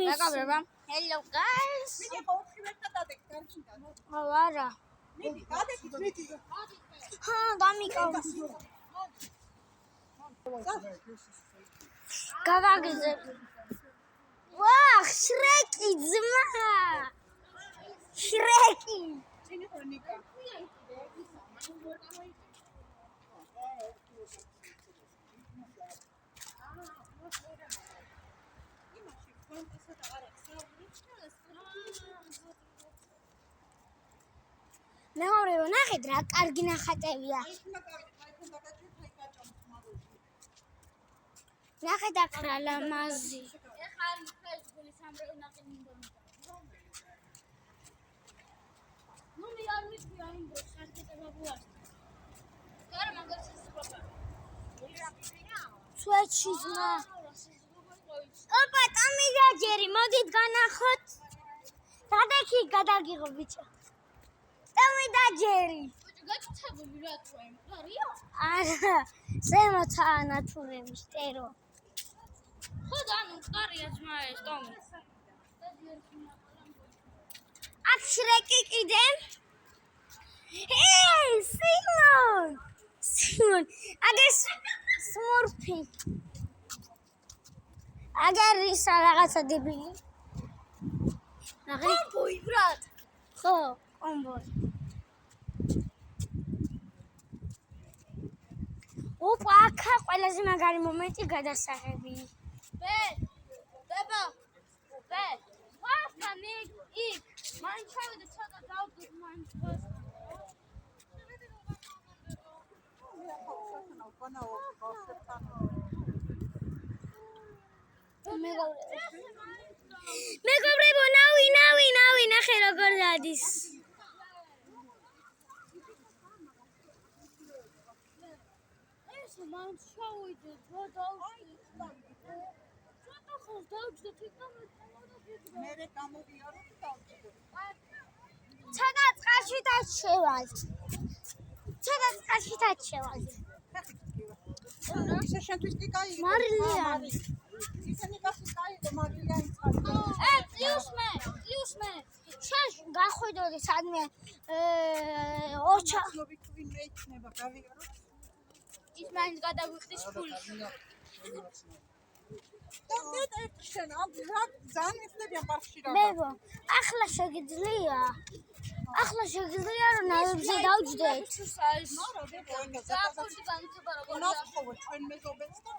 მეგობრებო, hello guys. არა. დამიკავა. გავაგზე. ვაჰ, შრეკი ძმა. შრეკი. მეორეო ნახეთ რა კარგი ნახატებია. ნახეთ აქ რა ლამაზი. ეხლა არ მიხეს გული სამრეო ნახინდო. ნუ მე არ მიწია იმ დროს სარკეტება ბუას. გარ მაგას ისწრაფა. სვეჩი ზმა. ოპა ტამიდაჯერი მოდით განახოთ. დადექი გადაგიღო ბიჭო. ტამიდაჯერი. ბიჭო გაწუხებული რა თქვა იმ არიო? არა, ზემოთა ნათურები შტერო. ხო და ანუ ყარია ძმა ეს ტომი. აქ შრეკი კიდე. სიმონ, აგეს სმურფი. აგერ ისა რაღაცა დებილი. კომბოი ბრატ. ხო, კომბოი. ოპა, აქა ყველაზე მაგარი მომენტი გადასაღები. დებო. ვასთან იქ. მან ჩავიდე ცოტა დავდგეთ მან თავს. მეგობრებო, ნავი, ნახე როგორ დადის. ეს მან ჩავიდე ცოტა ხოს დავჯდეთ იქ მე გამოვიარო და დავჯდეთ. ცოტა წყალშიტაც შევალ. ისე შენთვის კი კაი. მარილი არის. ისენი გასი კაი და მარილი არის. პლუსმე. შენ გახვიდოდი სადმე ოჩა. ნობიტვინ მეიქნება გავიგარო. ის მაინც გადაგვიხდის ფულში. შენ ამ ძალიან მიხდებიან პარკში რა. მეგო, ახლა შეგიძლია რომ ნავებზე დავჯდეთ. საფურში განიცება როგორ ნახო ჩვენ მეზობებს და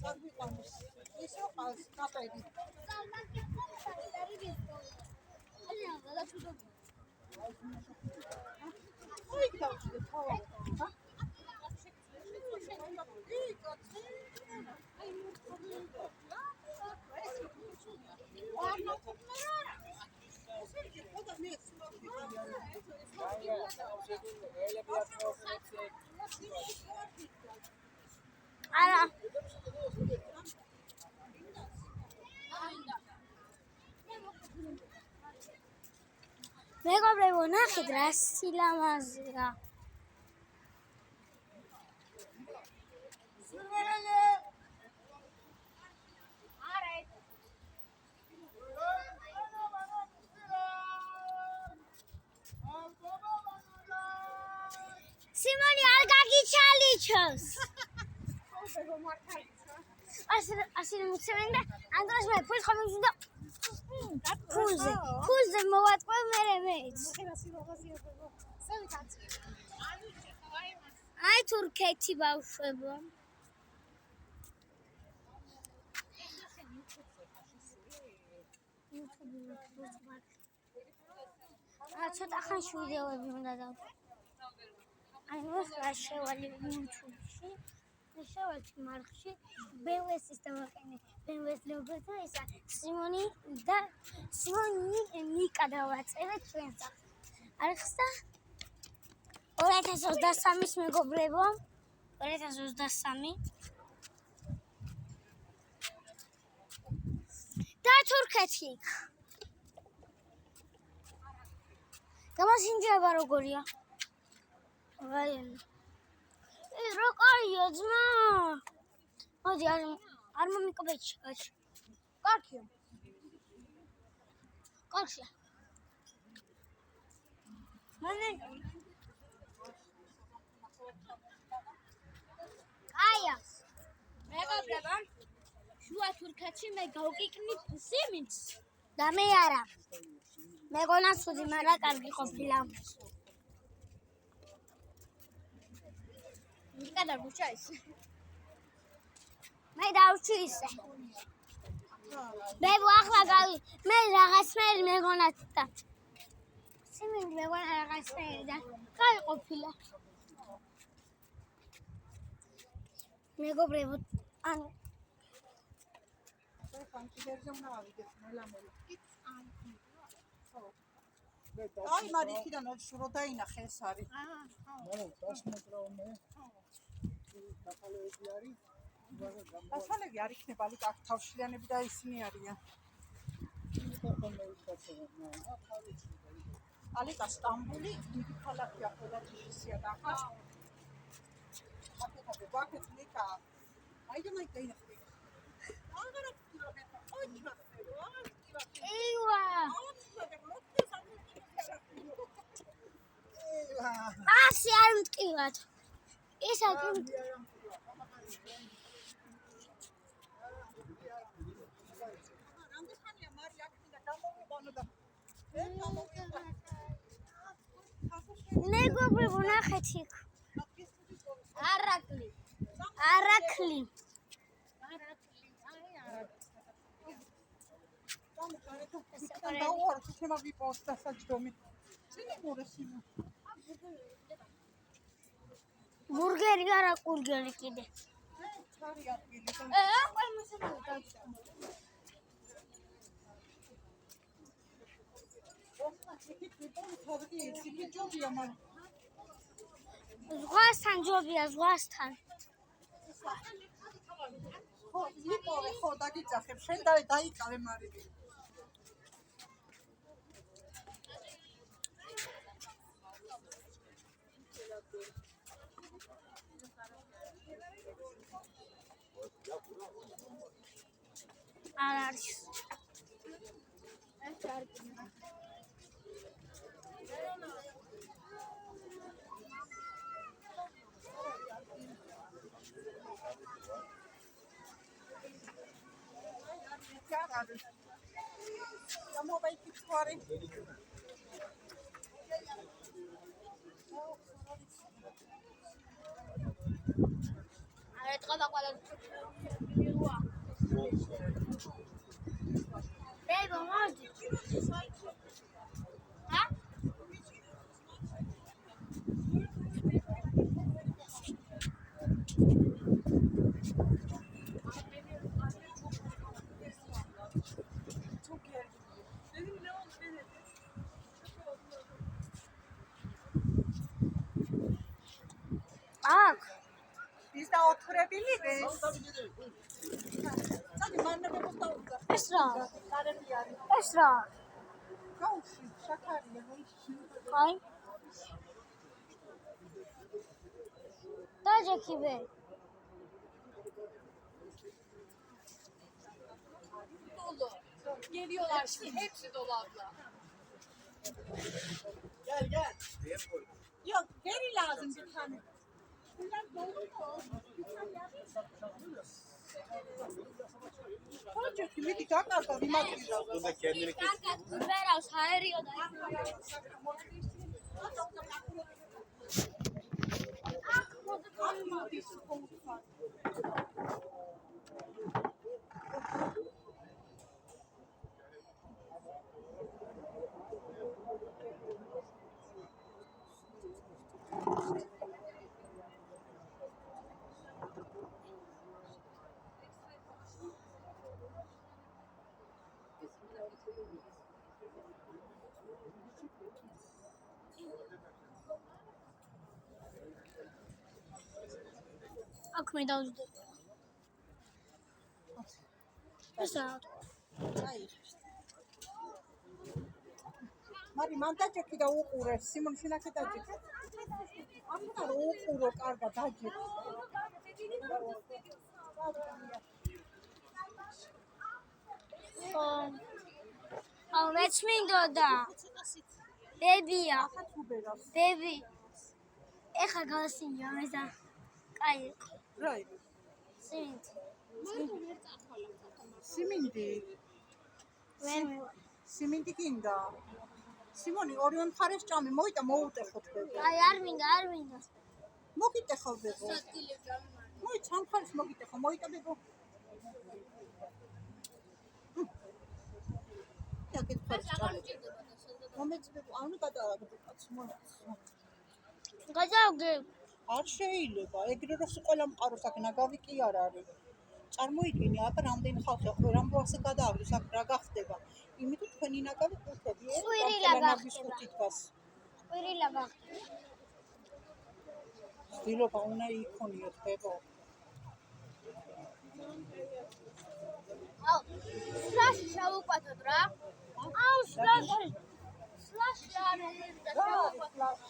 წაგვიყანოს. ისო ყავს კაპები. ოი დავჯდეთ ხო? არა. მეგობრებო, ნახეთ რა სილამაზეა. სიმონი არ გაგიჩალიჩოს. ასე მოცემენ და ანდროს მე ფულს ხომიზდა. ფულზე მოვატყვევ მეც. აი თურქეთი ბავშვებო. ცოტა ხანში ვიდეოები უნდა დავთვალე. აი მოხდა შევალე YouTube-ში. შევალე მარხში. BMW-ს დავაყენე. BMW-ს ლოგოთა ისა სიმონი ნიკა დავაწერეთ ჩვენს სახს. არხს და 2023-ის მეგობრებო. 2023. და თურქეთი. გამოსინჯება როგორია? ვაი. რა კაია ძმა. მოდი არ მომიკობეჩი. კარგია. კარგია. აია. მეგობრებო, შუა თურქეთში მე გავკიკნით სიმინდს. და მე არა. მეგონა ცუდი, მაგრამ კარგი ყოფილა. მიკადა გუშაის. მე დავჭი ისე. მე ახლა გავი. მე რაღაცნაირი მეგონაც და სიმინდი მეგონა რაღაცნაირი და კარგი ყოფილა. მეგობრებო, ანუ აი მარიხიდან შურო დაინახე ეს არის. დასალები არ იქნება, ალიკ აქ თავშლიანები და ისინი არიან. ალიკა სტამბული დიდი ქალაქია, ყველა თიშია და ახლა აკეთებ ბაქეთ ლიკა. აი და მაი დაინახე. აღარა კილომეტრ, ოჩი მასერო, ეივა. ეივა. ასე არ მტკივად. ეს აქ რამდენია მარი აქ და გამოვიყანო და მეგობრებო, ნახეთ იქ. არაკლი. დაუვარ თემა ვიპოსტა საჯდომი. წინი მორესინა. ბურგერი არა, კურგერი კიდე. ჩარი ადგილი. ყველ მოსამართლე დაიწყო. ზღვასთან ჯობია, ზღვასთან. ხო, იპოვე, ხო, დაგიძახებ, შენ დაიკავე მარილი. არ არის. გამოვაი ფიცხარი. არა ტყობა ყველა ბებო მოდი. ჰა? აქ ის დაოთხრებილი ეს. წადი მანდა მოსტავდა. ეს რა? კარები არის. ეს რა? გაუში, შაქარია, აი. დაჯექიბე. Geliyorlar şimdi hepsi dolapta. Gel. Yok, veri lazım bir tane. Bunlar dolu mu? Bir tane yapmış. Koca kimi dikkat arka bir makyaj. Bunda kendini kes. Kanka kubera sayırıyor da. აქ მე დავძდე. ეს რა? მარი მან დაჭექი და უყურე სიმონ შენაკე დაჭექი. ამიტომ რო უყურო კარგად დაჭექი. მეც მინდოდა. ბებია. ბები. ეხა გავასინჯა მე და კაი. რა იყო? სიმინდი. სიმინდი გინდა. სიმონი ორივე მხარეს ჭამი მოიტა მოუტეხოთ ბებო. აი არ მინდა. მოგიტეხო ბებო. მოი სამ მხარეს მოგიტეხო მოიტა ბებო. აკეთ მხარეს ჭამი. მომეც ბებო ანუ გადააგდო კაც მოიცა. გადავგე. არ შეიძლება ეგრე რო ყველა მყაროს აქ ნაგავი კი არ არის. წარმოიდგინე აქ რამდენი ხალხია ყველა მოასე გადააგდეს აქ რა გახდება. იმიტომ თქვენი ნაგავი ყუთები ყვირილა გახდება. ყვირილა გახდება. ცდილობა უნდა იქონიოთ ბებო. აუ, სლაში შევუკვათოთ რა. აუ, სლაში. სლაში არ მინდა შევუკვათოთ.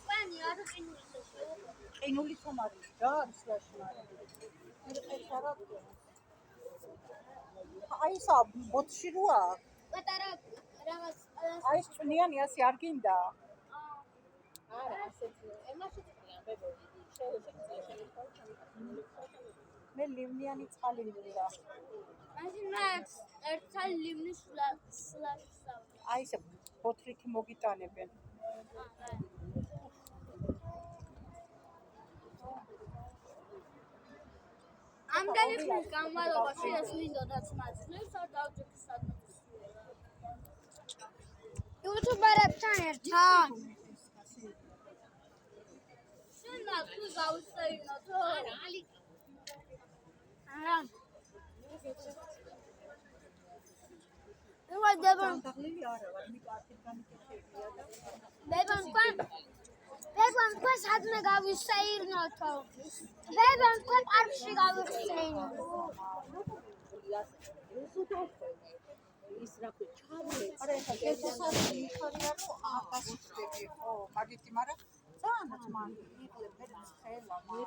ვანი არ ყინულის შევუკვათოთ. ყინულის ხომ არის რა არის სლაში მაგრამ. ეს არა. აი სა ბოთში როა. პატარა რაღაც აი ეს წვნიანი ასე არ გინდა? არა, ასეთი. ემაში წვნიან ბებო. მე ლიმნიანი წყალი მინდა. მაშინ რაც ერთხელ ლიმნის სლაში სავდი. აი ეს ბოთლითი მოგიტანებენ. ამდენი ხნის განმავლობაში ეს მინდოდაც მაძლევს არ დავჯექი სადმე. იუთუბერებთან ერთად. შენ მაგ გავუსეირნოთო? არა, ალიკა. არა. დებან დაღლილი არა ვარ, მე კარტით გამიკეთებია და ბებან თქვენ სადმე გავისეირნოთო? ბებან თქვენ პარკში გავიხსენოთ. ის რა ქვია, ჩავე. არა ეხლა ერთოსად მიხარია რომ აფასისტები ხო, მაგითი, მაგრამ ძალიან მან იკლებ მე ხელა, მე